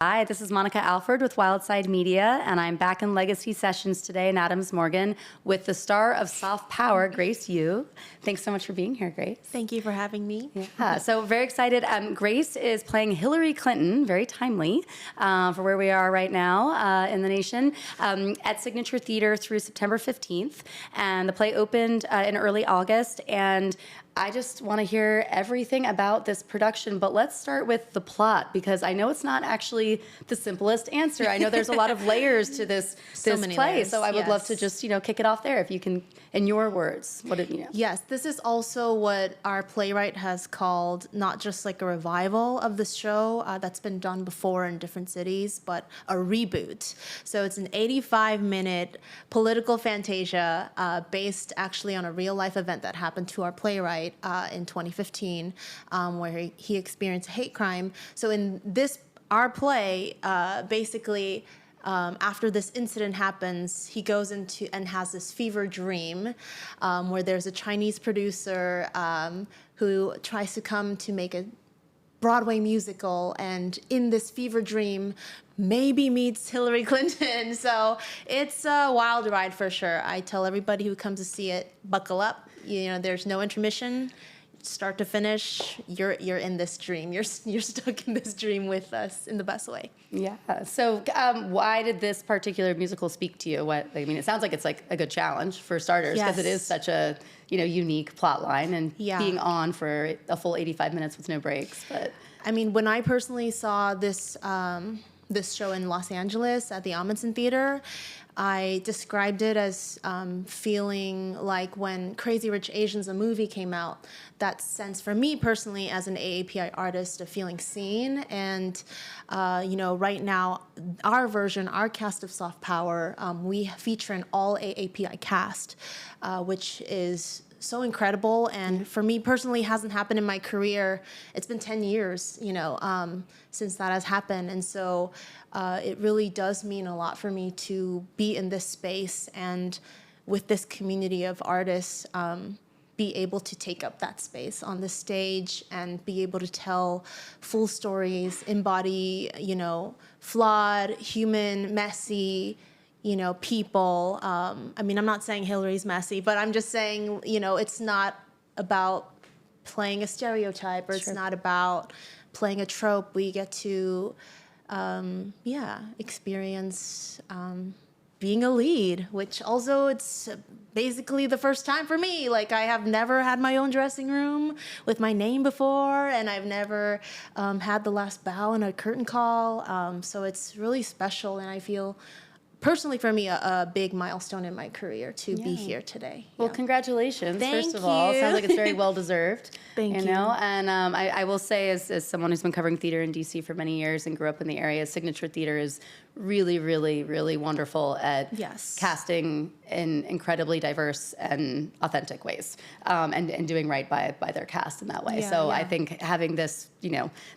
Hi, this is Monica Alford with Wildside Media, and I'm back in Legacy Sessions today in Adams Morgan with the star of Soft Power, Grace Yu. Thanks so much for being here, Grace. Thank you for having me. Yeah, so very excited. Grace is playing Hillary Clinton, very timely for where we are right now in the nation, at Signature Theater through September 15th. And the play opened in early August, and I just want to hear everything about this production, but let's start with the plot, because I know it's not actually the simplest answer. I know there's a lot of layers to this many play, layers, so I would love to yes. just kick it off there, if you can, in your words. Yes, this is also what our playwright has called not just like a revival of the show that's been done before in different cities, but a reboot. So it's an 85-minute political fantasia based actually on a real-life event that happened to our playwright in 2015, where he experienced a hate crime. So in our play, basically, after this incident happens, he goes into and has this fever dream where there's a Chinese producer who tries to come to make a Broadway musical, and in this fever dream maybe meets Hillary Clinton. So it's a wild ride for sure. I tell everybody who comes to see it, buckle up. There's no intermission. Start to finish, you're in this dream. You're stuck in this dream with us in the best way. Yeah. So why did this particular musical speak to you? It sounds like it's like a good challenge for starters, because it is such a unique plot line, and being on for a full 85 minutes with no breaks. But when I personally saw this this show in Los Angeles at the Amundsen Theater, I described it as feeling like when Crazy Rich Asians, a movie, came out. That sense for me personally as an AAPI artist of feeling seen. And, right now, our cast of Soft Power, we feature an all-AAPI cast, which is so incredible, and for me personally hasn't happened in my career. It's been 10 years, since that has happened, and so it really does mean a lot for me to be in this space and with this community of artists, be able to take up that space on the stage and be able to tell full stories, embody, flawed, human, messy, people. I'm not saying Hillary's messy, but I'm just saying, it's not about playing a stereotype, or it's not about playing a trope. We get to, experience being a lead, which also it's basically the first time for me. Like, I have never had my own dressing room with my name before, and I've never had the last bow in a curtain call. So it's really special, and I feel personally for me a big milestone in my career to be here today. Well, congratulations, first of Thank all. you. Sounds like it's very well deserved. Thank you. And I will say, as someone who's been covering theater in DC for many years and grew up in the area, Signature Theater is really, really, really wonderful at casting in incredibly diverse and authentic ways, and doing right by their cast in that way. I think having this,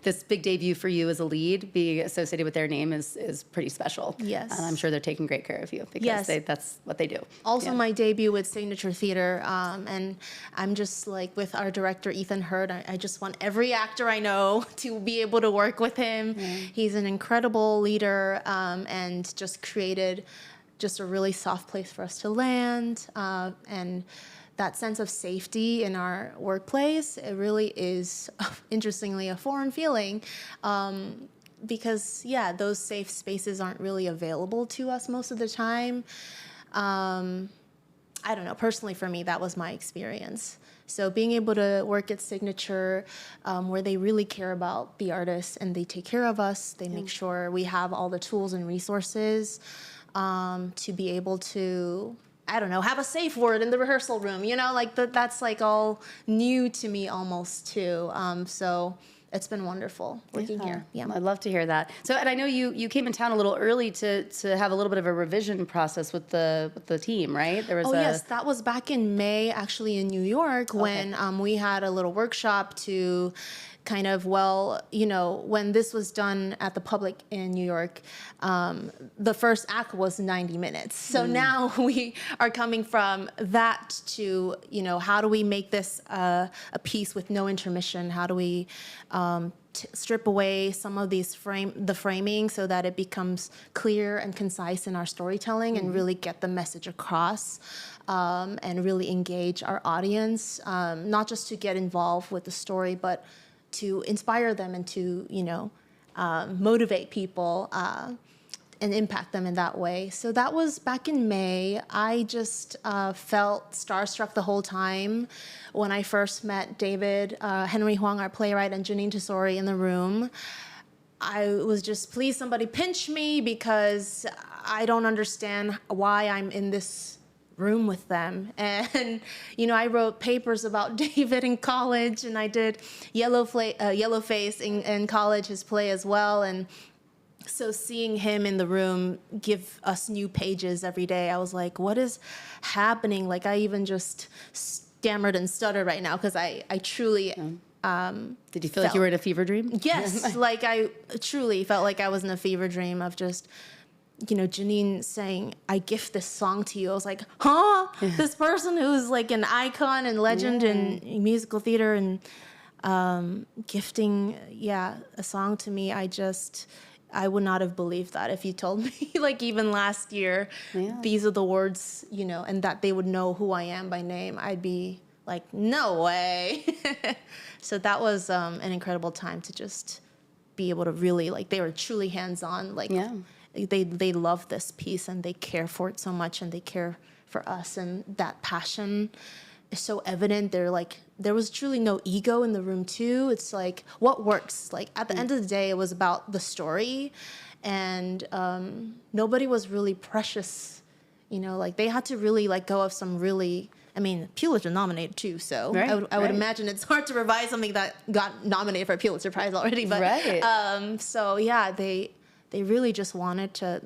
this big debut for you as a lead, being associated with their name is pretty special. Yes. And I'm sure they're taking great care of you, because that's what they do. Also, my debut with Signature Theater, and I'm just like, with our director Ethan Hurd, I just want every actor I know to be able to work with him. He's an incredible leader, and just created just a really soft place for us to land, and that sense of safety in our workplace, it really is, interestingly, a foreign feeling, because, those safe spaces aren't really available to us most of the time. I don't know, personally for me, that was my experience. So being able to work at Signature, where they really care about the artists and they take care of us, they make sure we have all the tools and resources to be able to, have a safe word in the rehearsal room, that's like all new to me almost too. So it's been wonderful working here. Yeah, I'd love to hear that. So, and I know you came in town a little early to have a little bit of a revision process with the team, right? There was yes, that was back in May, actually in New York, when we had a little workshop to kind of, well, when this was done at the Public in New York, the first act was 90 minutes. So now we are coming from that to, how do we make this a piece with no intermission? How do we strip away some of the framing so that it becomes clear and concise in our storytelling and really get the message across, and really engage our audience, not just to get involved with the story, but to inspire them and to, motivate people and impact them in that way. So that was back in May. I just felt starstruck the whole time when I first met David, Henry Huang, our playwright, and Janine Tesori in the room. I was just, please somebody pinch me, because I don't understand why I'm in this room with them. And I wrote papers about David in college, and I did Yellowface in college, his play as well. And so seeing him in the room give us new pages every day, I was like, what is happening? Like, I even just stammered and stuttered right now, because I truly Did you feel like you were in a fever dream? Yes, like I truly felt like I was in a fever dream of just, Janine saying, I gift this song to you. I was like, huh? This person who's like an icon and legend in musical theater and gifting, a song to me. I would not have believed that if you told me, like even last year, these are the words, and that they would know who I am by name. I'd be like, no way. So that was an incredible time to just be able to really, like, they were truly hands-on. Like, they love this piece and they care for it so much, and they care for us, and that passion is so evident. They're like, there was truly no ego in the room too. It's like, what works? Like, at the end of the day, it was about the story, and nobody was really precious. Like, they had to really let go of some really, Pulitzer nominated too, so I would imagine it's hard to revise something that got nominated for a Pulitzer Prize already. But so yeah, they really just wanted to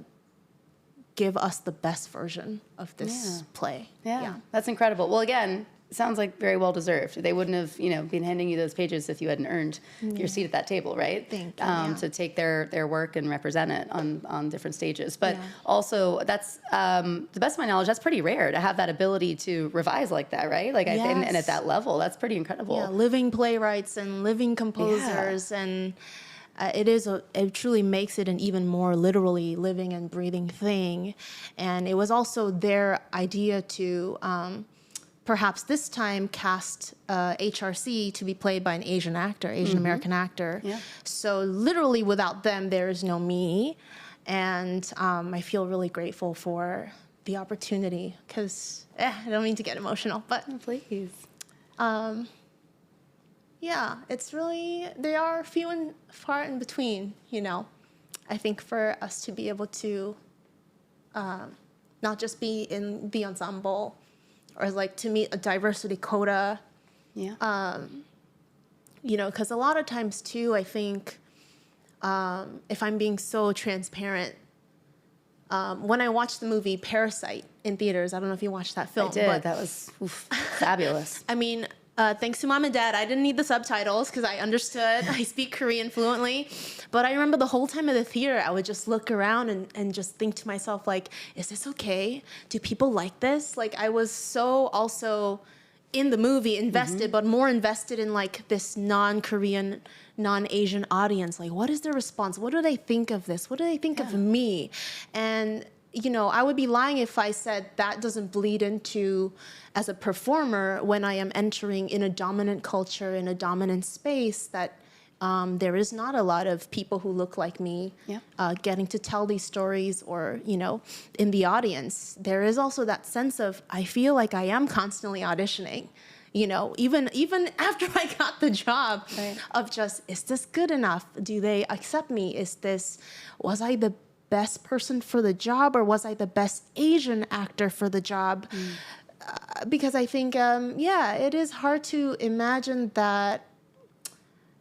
give us the best version of this play. Yeah, that's incredible. Well, again, sounds like very well deserved. They wouldn't have, been handing you those pages if you hadn't earned your seat at that table, right? Thank you. To take their work and represent it on different stages. But also, that's to the best of my knowledge, that's pretty rare to have that ability to revise like that, right? Like, and at that level, that's pretty incredible. Yeah, living playwrights and living composers, and it truly makes it an even more literally living and breathing thing. And it was also their idea to perhaps this time cast HRC to be played by an Asian actor, Asian American actor. Yeah. So literally without them, there is no me. And I feel really grateful for the opportunity, because I don't mean to get emotional, but please. Yeah, it's really, they are few and far in between, I think for us to be able to not just be in the ensemble, or like to meet a diversity quota. Because a lot of times too, I think, if I'm being so transparent, when I watched the movie Parasite in theaters, I don't know if you watched that film. I did. But that was fabulous. Thanks to Mom and Dad, I didn't need the subtitles because I understood. I speak Korean fluently. But I remember the whole time in the theater, I would just look around and just think to myself, like, is this okay? Do people like this? Like, I was so also in the movie invested, but more invested in, like, this non-Korean, non-Asian audience. Like, what is their response? What do they think of this? What do they think of me? And I would be lying if I said that doesn't bleed into, as a performer, when I am entering in a dominant culture, in a dominant space, that there is not a lot of people who look like me getting to tell these stories, or, in the audience. There is also that sense of, I feel like I am constantly auditioning. Even after I got the job, of just, is this good enough? Do they accept me? Was I the best person for the job, or was I the best Asian actor for the job? Because I think, it is hard to imagine that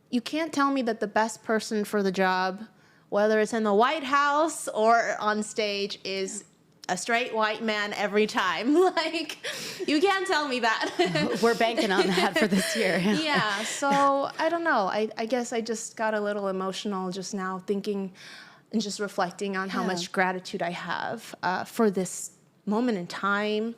you can't tell me that the best person for the job, whether it's in the White House or on stage, is a straight white man every time. Like, you can't tell me that. We're banking on that for this year. Yeah, so I don't know. I guess I just got a little emotional just now thinking and just reflecting on how much gratitude I have for this moment in time,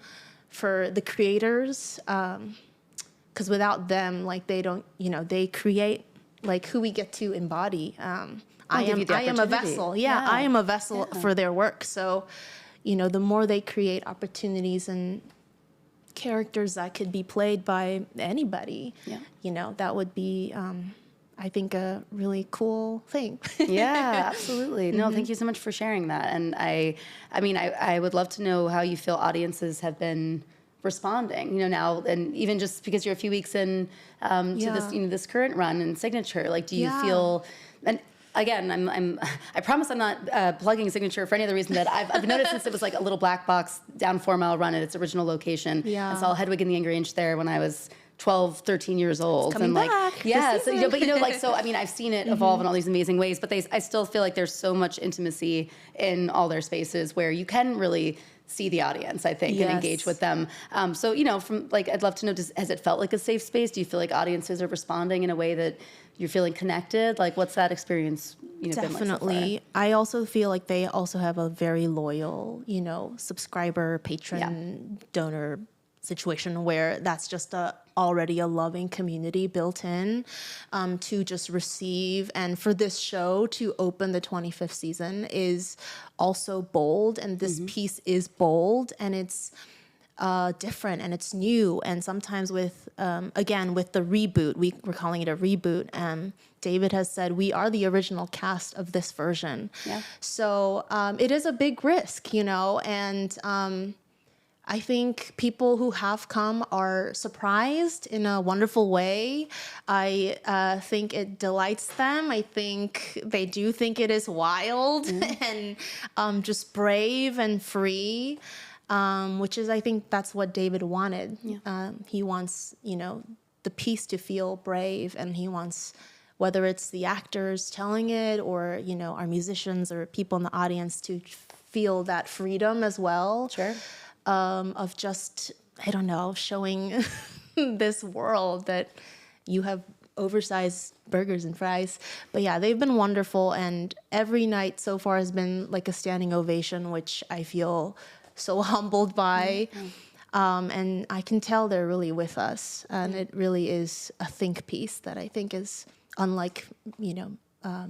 for the creators, because without them, like, they don't, they create like who we get to embody. I am a vessel. Yeah, I am a vessel for their work. So, the more they create opportunities and characters that could be played by anybody, that would be, I think, a really cool thing. Yeah, absolutely. No, thank you so much for sharing that. And I mean, I would love to know how you feel audiences have been responding, now, and even just because you're a few weeks in to this, this current run and Signature, like, do you feel, and again, I promise I'm not plugging Signature for any other reason that I've noticed since it was like a little black box down 4 Mile run at its original location. Yeah. I saw Hedwig and the Angry Inch there when I was 12, 13 years old. It's coming back. So, but like, so, I mean, I've seen it evolve in all these amazing ways, but I still feel like there's so much intimacy in all their spaces where you can really see the audience, I think, and engage with them. So, from like, I'd love to know, has it felt like a safe space? Do you feel like audiences are responding in a way that you're feeling connected? Like, what's that experience, been like so far? Definitely. I also feel like they also have a very loyal, subscriber, patron, donor situation where that's just already a loving community built in to just receive. And for this show to open the 25th season is also bold, and this piece is bold, and it's different, and it's new. And sometimes with, again, with the reboot, we're calling it a reboot. David has said, we are the original cast of this version. Yeah. So it is a big risk, and I think people who have come are surprised in a wonderful way. I think it delights them. I think they do think it is wild and just brave and free, which is, I think that's what David wanted. Yeah. He wants, the piece to feel brave, and he wants, whether it's the actors telling it or, our musicians or people in the audience, to feel that freedom as well. Sure. Of just, I don't know, showing this world that you have oversized burgers and fries. But yeah, they've been wonderful, and every night so far has been like a standing ovation, which I feel so humbled by. And I can tell they're really with us, and it really is a think piece that I think is unlike, I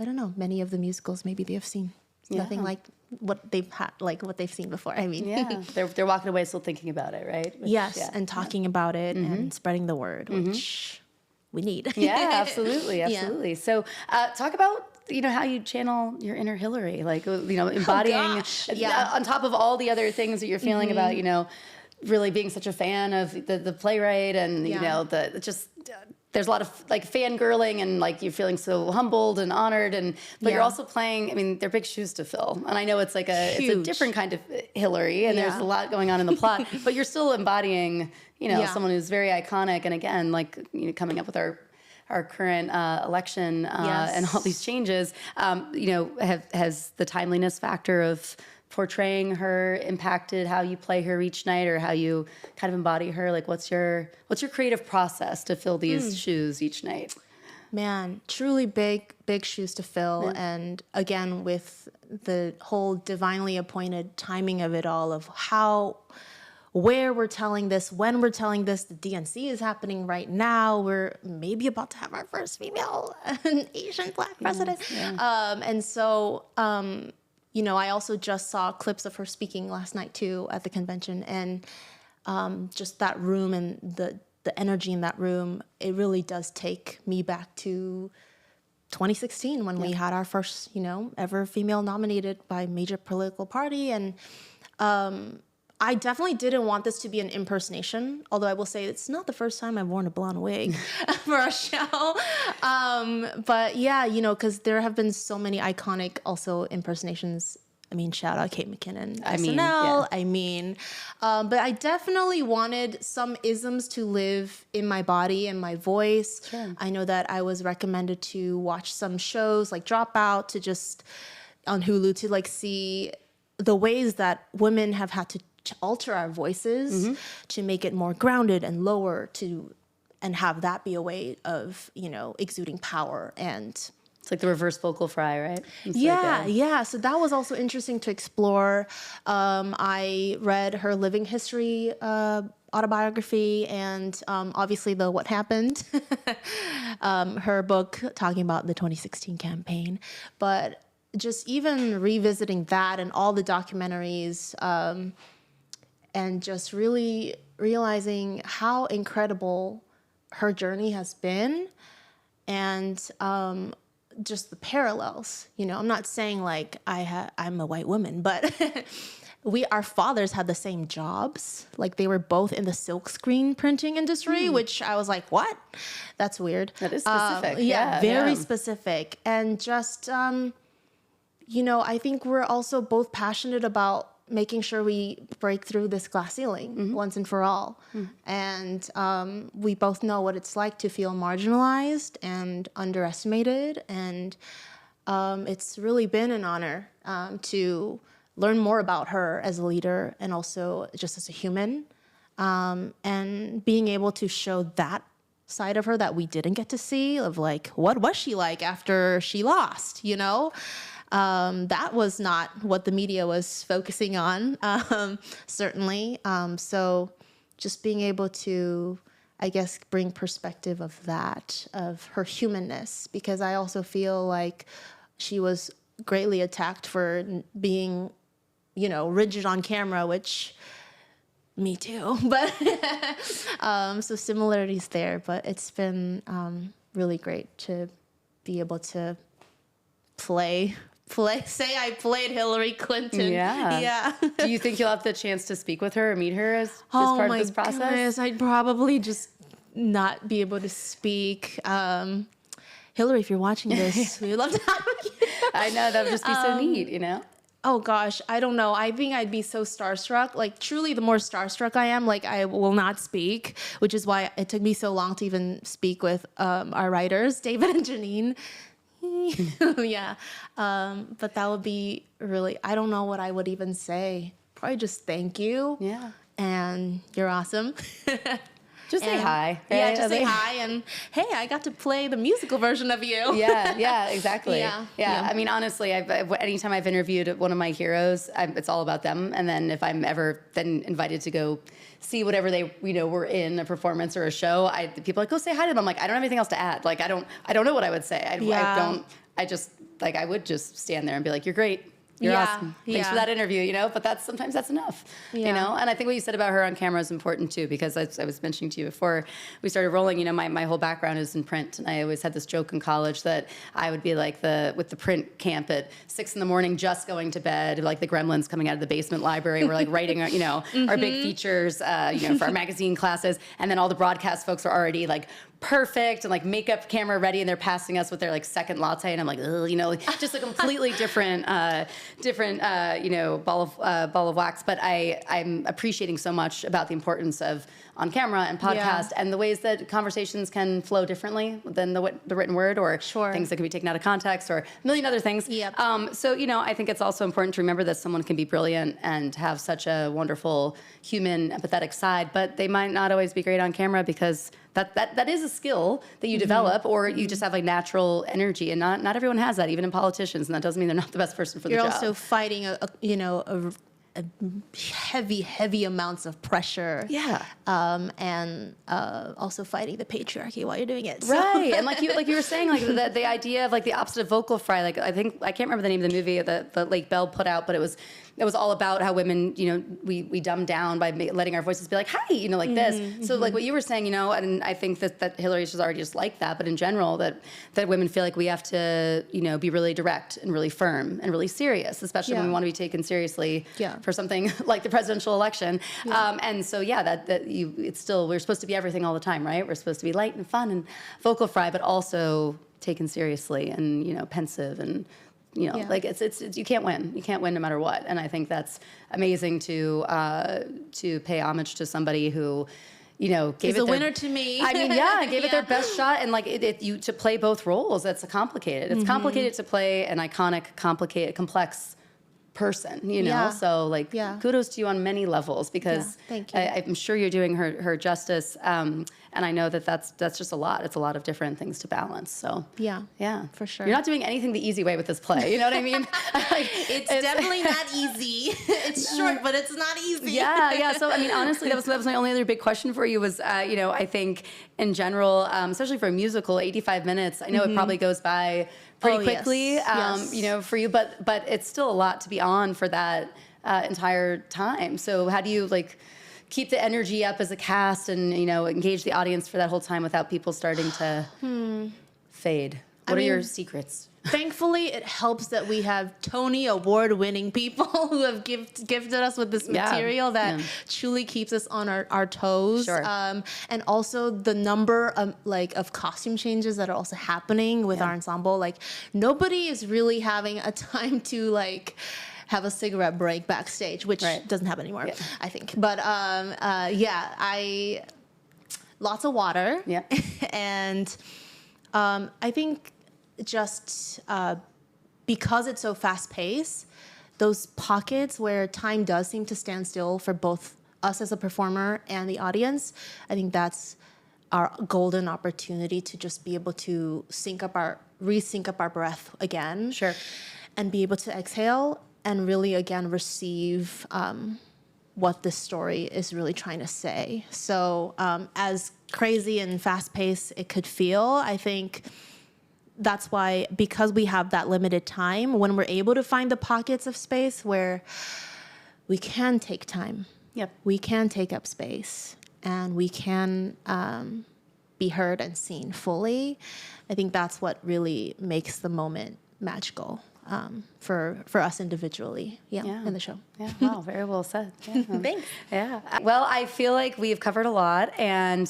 don't know, many of the musicals maybe they have seen. Nothing like what they've had, like what they've seen before. I mean, they're walking away still thinking about it, right? Which, and talking about it and spreading the word, which we need. Yeah, absolutely. So, talk about how you channel your inner Hillary, like embodying on top of all the other things that you're feeling about, really being such a fan of the playwright, and there's a lot of like fangirling, and like you're feeling so humbled and honored, but you're also playing, I mean, they're big shoes to fill. And I know it's like it's a different kind of Hillary, and there's a lot going on in the plot, but you're still embodying, someone who's very iconic. And again, like, coming up with our current election and all these changes, has the timeliness factor of portraying her impacted how you play her each night, or how you kind of embody her? Like, what's your creative process to fill these shoes each night? Man, truly big shoes to fill. And again, with the whole divinely appointed timing of it all, of where we're telling this, when we're telling this. The DNC is happening right now. We're maybe about to have our first female Asian Black president. And so, I also just saw clips of her speaking last night too at the convention, and just that room and the energy in that room, it really does take me back to 2016 when we had our first, ever female nominated by a major political party. And I definitely didn't want this to be an impersonation, although I will say it's not the first time I've worn a blonde wig for a show. But yeah, because there have been so many iconic also impersonations. I mean, shout out Kate McKinnon, SNL. But I definitely wanted some isms to live in my body and my voice. Sure. I know that I was recommended to watch some shows like Dropout, to just on Hulu, to like see the ways that women have had to alter our voices to make it more grounded and lower and have that be a way of, exuding power and It's like the reverse vocal fry, right? It's yeah. So that was also interesting to explore. I read her living history autobiography and obviously the What Happened, her book talking about the 2016 campaign. But just even revisiting that and all the documentaries and just really realizing how incredible her journey has been and just the parallels. I'm not saying like I'm a white woman, but our fathers had the same jobs. Like they were both in the silkscreen printing industry, which I was like, what? That's weird. That is specific. Very specific. And just, I think we're also both passionate about making sure we break through this glass ceiling once and for all. And we both know what it's like to feel marginalized and underestimated. And it's really been an honor to learn more about her as a leader and also just as a human. And being able to show that side of her that we didn't get to see, of like, what was she like after she lost, that was not what the media was focusing on, certainly. So just being able to, I guess, bring perspective of that, of her humanness, because I also feel like she was greatly attacked for being, rigid on camera, which me too. But so similarities there, but it's been really great to be able to say I played Hillary Clinton. Yeah. Do you think you'll have the chance to speak with her or meet her as part of this process? Goodness, I'd probably just not be able to speak. Hillary, if you're watching this, we'd love to have you. I know, that would just be so neat, Oh gosh, I don't know. I think I'd be so starstruck. Like truly, the more starstruck I am, like I will not speak, which is why it took me so long to even speak with our writers, David and Janine. Yeah. But that would be really, I don't know what I would even say. Probably just thank you. Yeah. And you're awesome. Just say hi. Right? Yeah, just say hi. And hey, I got to play the musical version of you. Yeah, exactly. Yeah. I mean, honestly, anytime I've interviewed one of my heroes, it's all about them. And then if I'm ever then invited to go see whatever they were in a performance or a show, people are like, go say hi to them. I'm like, I don't have anything else to add. Like I don't know what I would say. I would just stand there and be like, you're great. You're awesome. Thanks for that interview, but sometimes that's enough, And I think what you said about her on camera is important too, because I was mentioning to you before we started rolling, my whole background is in print. And I always had this joke in college that I would be like with the print camp at 6 a.m, just going to bed, like the gremlins coming out of the basement library. We're like writing, our big features, for our magazine classes. And then all the broadcast folks are already like perfect and like makeup camera ready, and they're passing us with their like second latte, and I'm like, ugh, just a completely different ball of wax. But I'm appreciating so much about the importance of on camera and podcast and the ways that conversations can flow differently than the written word, or things that can be taken out of context, or a million other things. Yep. So I think it's also important to remember that someone can be brilliant and have such a wonderful human, empathetic side, but they might not always be great on camera, because that is a skill that you develop, or you just have like natural energy, and not everyone has that, even in politicians, and that doesn't mean they're not the best person for the job. You're also fighting a heavy amounts of pressure. Yeah. And also fighting the patriarchy while you're doing it. So. Right. And like you were saying, like the idea of like the opposite of vocal fry, like I can't remember the name of the movie that Lake Bell put out, but it was all about how women, we dumb down by letting our voices be like, hi, like this. So like what you were saying, and I think that Hillary's already just like that, but in general, that women feel like we have to, be really direct and really firm and really serious, especially when we want to be taken seriously for something like the presidential election. And so, we're supposed to be everything all the time, right? We're supposed to be light and fun and vocal fry, but also taken seriously and, pensive and, like it's you can't win. You can't win no matter what. And I think that's amazing to pay homage to somebody who, gave it a winner to me. I mean, gave it their best shot, and like to play both roles. That's complicated. It's complicated to play an iconic, complex person, you know? Yeah. So like kudos to you on many levels, because Thank you. I'm sure you're doing her justice. And I know that that's just a lot. It's a lot of different things to balance. So yeah, for sure. You're not doing anything the easy way with this play. You know what I mean? It's definitely not easy. It's short, but it's not easy. Yeah. So I mean, honestly, that was my only other big question for you was, I think in general, especially for a musical, 85 minutes. I know it probably goes by pretty quickly. Yes. For you, but it's still a lot to be on for that entire time. So how do you keep the energy up as a cast and engage the audience for that whole time without people starting to fade? What are your secrets? Thankfully, it helps that we have Tony Award-winning people who have gifted us with this material that truly keeps us on our toes. Sure. And also the number of costume changes that are also happening with our ensemble. Like, nobody is really having a time to have a cigarette break backstage, which doesn't happen anymore, I think. But lots of water. Yeah. And I think just because it's so fast-paced, those pockets where time does seem to stand still for both us as a performer and the audience, I think that's our golden opportunity to just be able to re-sync up our breath again. Sure. And be able to exhale and really, again, receive what this story is really trying to say. So as crazy and fast-paced it could feel, I think that's why, because we have that limited time, when we're able to find the pockets of space where we can take time, we can take up space, and we can be heard and seen fully, I think that's what really makes the moment magical. For us individually, in the show. Yeah, wow, very well said. Yeah. Thanks. Yeah. Well, I feel like we've covered a lot, and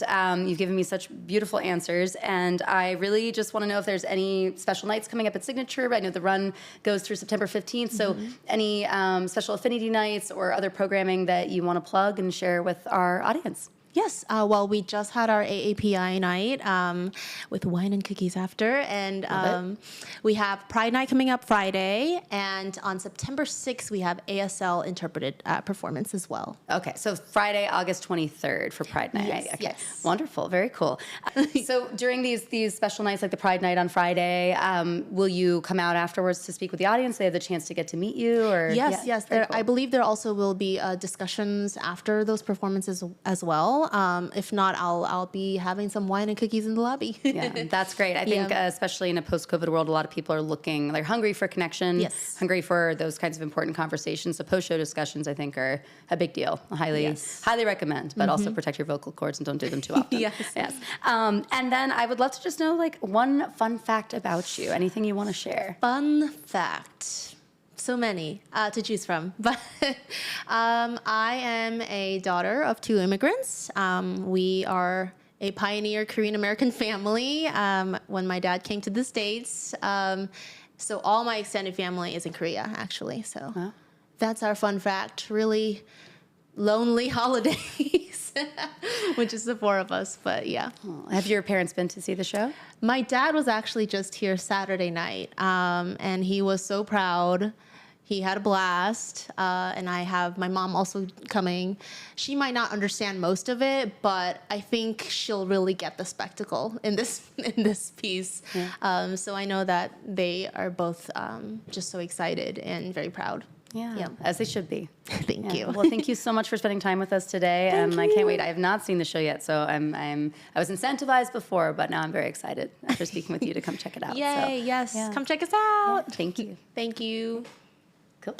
you've given me such beautiful answers, and I really just want to know if there's any special nights coming up at Signature. I know the run goes through September 15th, so any special affinity nights or other programming that you want to plug and share with our audience? Yes. Well, we just had our AAPI night with wine and cookies after. And we have Pride Night coming up Friday. And on September 6th, we have ASL interpreted performance as well. Okay. So Friday, August 23rd for Pride Night. Yes. Okay. Yes. Wonderful. Very cool. So during these special nights like the Pride Night on Friday, will you come out afterwards to speak with the audience? They have the chance to get to meet you? Or Yes. Cool. I believe there also will be discussions after those performances as well. If not, I'll be having some wine and cookies in the lobby. Yeah, that's great. I think especially in a post-COVID world, a lot of people are they're hungry for connection, hungry for those kinds of important conversations. So post-show discussions, I think, are a big deal. I highly recommend, but also protect your vocal cords and don't do them too often. Yes. And then I would love to just know one fun fact about you. Anything you want to share? Fun fact. So many to choose from. But I am a daughter of two immigrants. We are a pioneer Korean-American family when my dad came to the States. So all my extended family is in Korea, actually. So that's our fun fact. Really lonely holidays, which is the four of us. But yeah. Have your parents been to see the show? My dad was actually just here Saturday night, and he was so proud. He had a blast, and I have my mom also coming. She might not understand most of it, but I think she'll really get the spectacle in this piece. Yeah. So I know that they are both just so excited and very proud. Yeah, as they should be. Thank you. Well, thank you so much for spending time with us today. I can't wait. I have not seen the show yet, so I was incentivized before, but now I'm very excited after speaking with you to come check it out. Yay! Yes, come check us out. Thank you. Thank you. Cool.